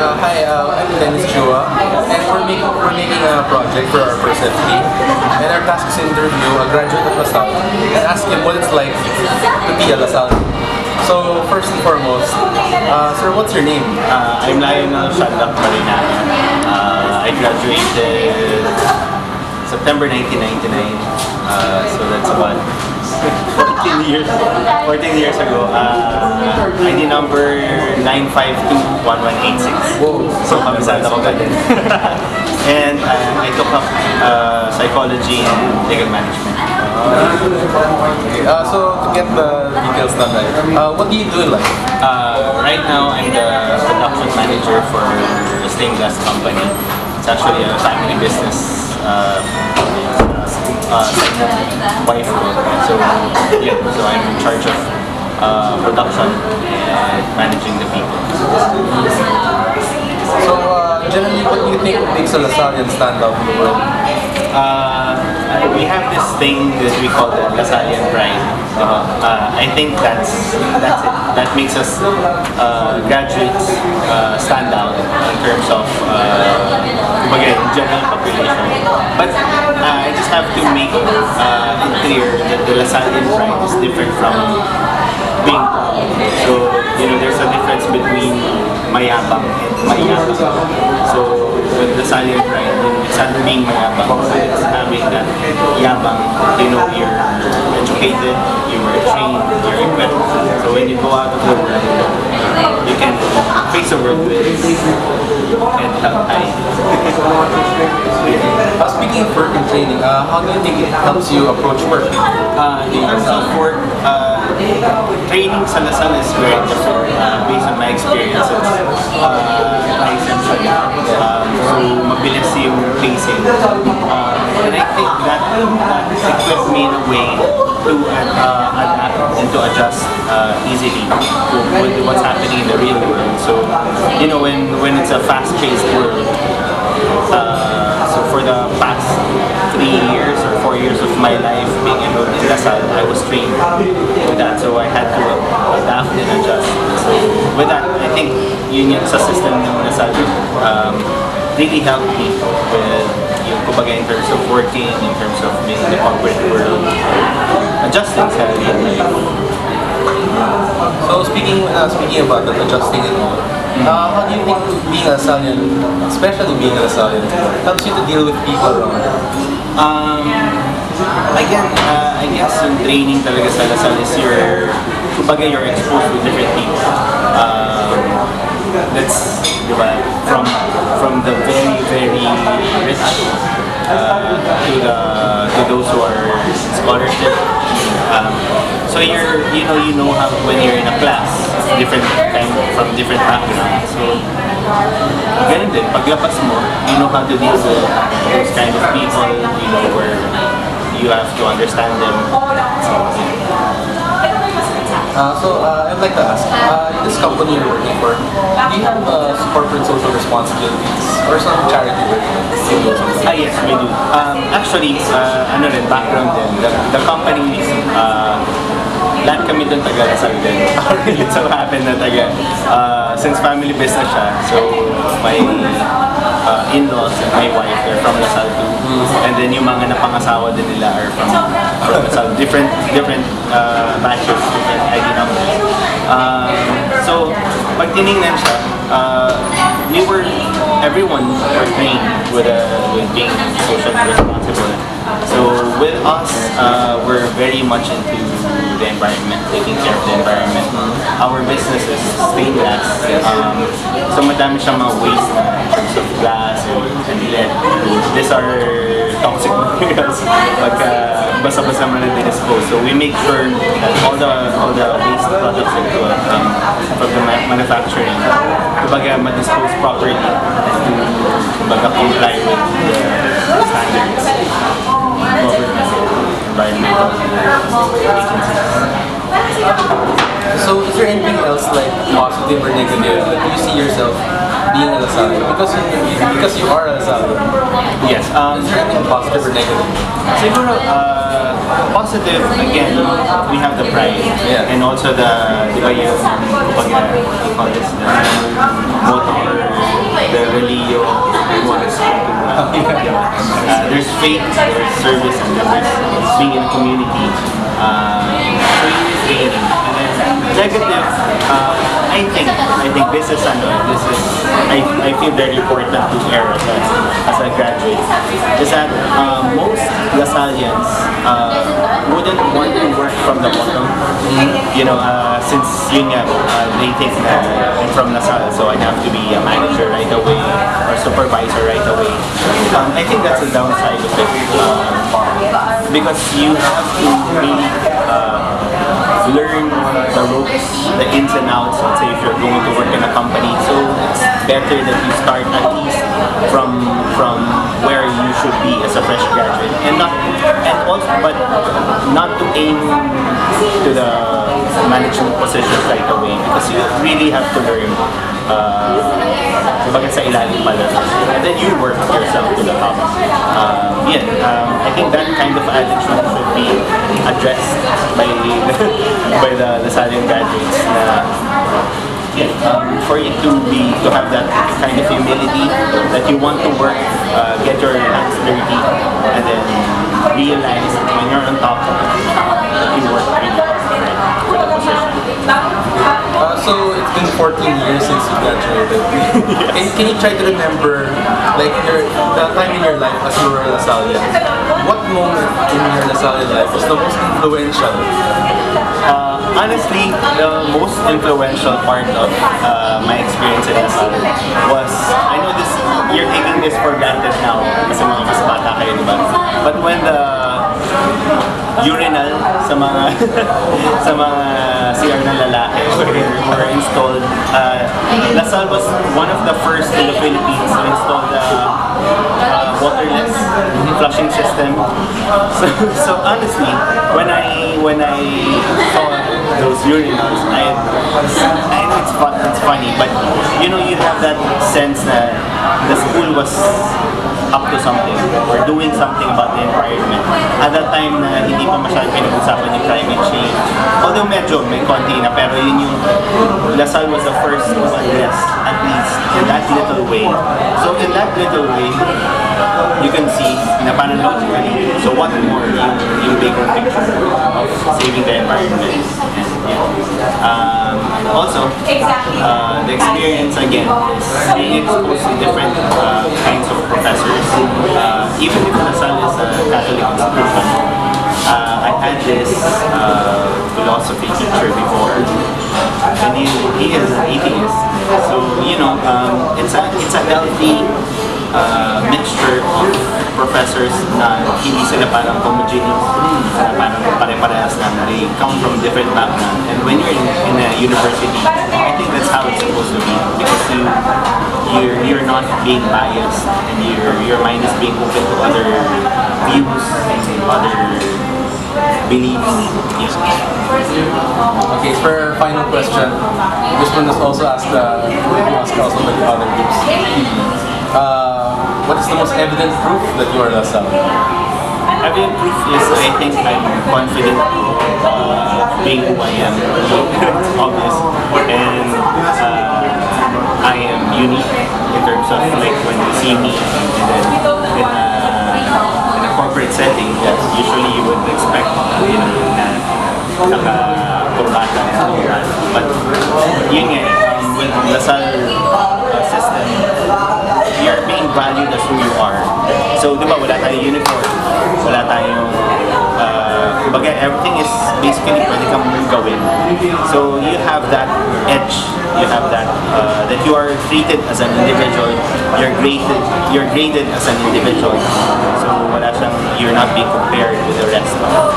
I'm Dennis Chua, and we're making a project for our PERSEF3. And our task is to interview a graduate of LaSalle and ask him what it's like to be a LaSalle. So first and foremost, sir, what's your name? I'm Lionel Shandak Marina. I graduated September 1999, so that's about 14 years ago. ID number 9521186. Whoa. So kabisado ko ganun. And I took up psychology and legal management. Okay, so to get the details done right, what do you do in life? Right now, I'm the production manager for a stained glass company. It's actually a family business. Wife role. So yeah, so I'm in charge of production and managing the people. So generally, what do you think makes a LaSallian stand out in the world? We have this thing that we call the LaSallian pride. I think that's it. That makes us graduates stand out in terms of again, general population. But I just have to make it clear that the LaSallian pride is different from being proud. So there's a difference between mayabang and mayabang. So with LaSallian pride, it's not being mayabang, it's having that yabang. You're educated, you were trained, you're equipped. So when you go out of the world, you can face the world with and help high. Speaking of work and training, how do you think it helps you approach work? In terms of work, training sa LaSalle is very different based on my experiences. Essentially, so mabilis yung pacing. And I think that equipped me in a way to adapt and to adjust easily to what's happening in the real world. So, when it's a fast-paced world, so for the past 3 years or 4 years of my life being enrolled in LaSalle, I was trained with that. So I had to adapt and adjust. So with that, I think yun sa system ng LaSalle really helped me with in terms of working, in terms of being in the corporate world, adjusting sa real life. So speaking about that, adjusting and all, how do you think being a LaSallian, especially being a LaSallian, helps you to deal with people around? Again, I guess yung training talaga sa LaSalle is you're exposed to different people. That's, from the very, very rich to those who are scholarship. So you know how when you're in a class, from different backgrounds. So ganun din, paglabas mo, you know how to deal with those kind of people. You know where you have to understand them. I'd like to ask, in this company you're working for, do you have corporate social responsibilities or some charity work? Yes, we do. Actually, background din. The company, lahat kami doon taga LaSalle din. It so happened na since family business siya, so my in-laws and my wife, they're from LaSalle too. And then yung mga napangasawa din nila are from LaSalle. Different batches, different ID numbers. So, pag tinignan siya, everyone were trained with being socially responsible. So with us, we're very much into the environment, taking care of the environment. Our business is stained glass. So madami siyang mga waste in terms of glass and lead. These are toxic materials. Basta-basta mo na dispose. So we make sure that all the waste products from the manufacturing, ma-dispose properly and to comply with the standards. Government, environmental agencies. So is there anything else like positive or negative that you see yourself being a LaSalle? Because you are a LaSalle. Yes. Is there anything positive or negative? Siguro, positive, again, we have the pride. Yeah. And also the motor There's faith, there's service, and there's being in a community. So yun is training. And then negative, I think this is I feel very important to air as a graduate. Is that most Lasallians wouldn't want to work from the bottom. You know, since yun nga, they think that I'm from Lasal, so I have to be a manager right away or supervisor right away. I think that's the downside of it. Because you have to really learn the ropes, the ins and outs. Let's say if you're going to work in a company, so it's better that you start at least from where you should be as a fresh graduate, and not to aim to the management positions right away, because you really have to learn kumbaga sa ilalim pa lang, and then you work yourself to the top. I think that kind of attitude should be addressed by by the Lasallian graduates for you to have that kind of humility that you want to work, get your hands dirty, and then realize that when you're on top that you work really hard for the position. So it's been 14 years since you graduated. Yes. Can you try to remember, like, the time in your life as you were a Lasallian? What moment in your Lasallian life was the most influential? Honestly, the most influential part of my experience in Lasal was, I know this, you're taking this for granted now kasi mga mas bata kayo, diba? But when the urinal sa mga sa mga CR ng lalaki were installed, Lasal was one of the first in the Philippines to install the waterless flushing system. So honestly, when I saw those urinals, I know it's funny, but you know, you have that sense that the school was up to something or doing something about the environment. At that time na hindi pa masyadong pinag-usapan yung climate change. Although medyo may konti na, pero yun yung Lasal was the first to address, at least in that little way. So in that little way, you can see na parang logically, so what more yung bigger picture of saving the environment. Also, the experience again is being exposed to different kinds of professors. Even if Lasal is a Catholic institution, I had this philosophy teacher before, and he is an atheist. So you know, it's a healthy mixture of professors na hindi sila parang homogeneous, parang pare-parehas lang. They come from different backgrounds, and when you're in a university, I think that's how it's supposed to be, because you're not being biased, and your mind is being open to other views and other beliefs. Yes. Okay, for our final question, this one is also asked also by the other groups. What is the most evident proof that you are Lasal? Evident proof is, I think I'm confident being who I am. It's obvious, and I am unique in terms of like when you see me in a corporate setting that usually you would expect, you know, naka-kurbata and all that. But yun nga, with Lasal system, you're being valued as who you are. So, di ba, wala tayong uniform, wala tayong, kumbaga, everything is basically pwede kang gawin. So, you have that edge, you have that, that you are treated as an individual, you're graded as an individual. So, wala siyang, you're not being compared with the rest of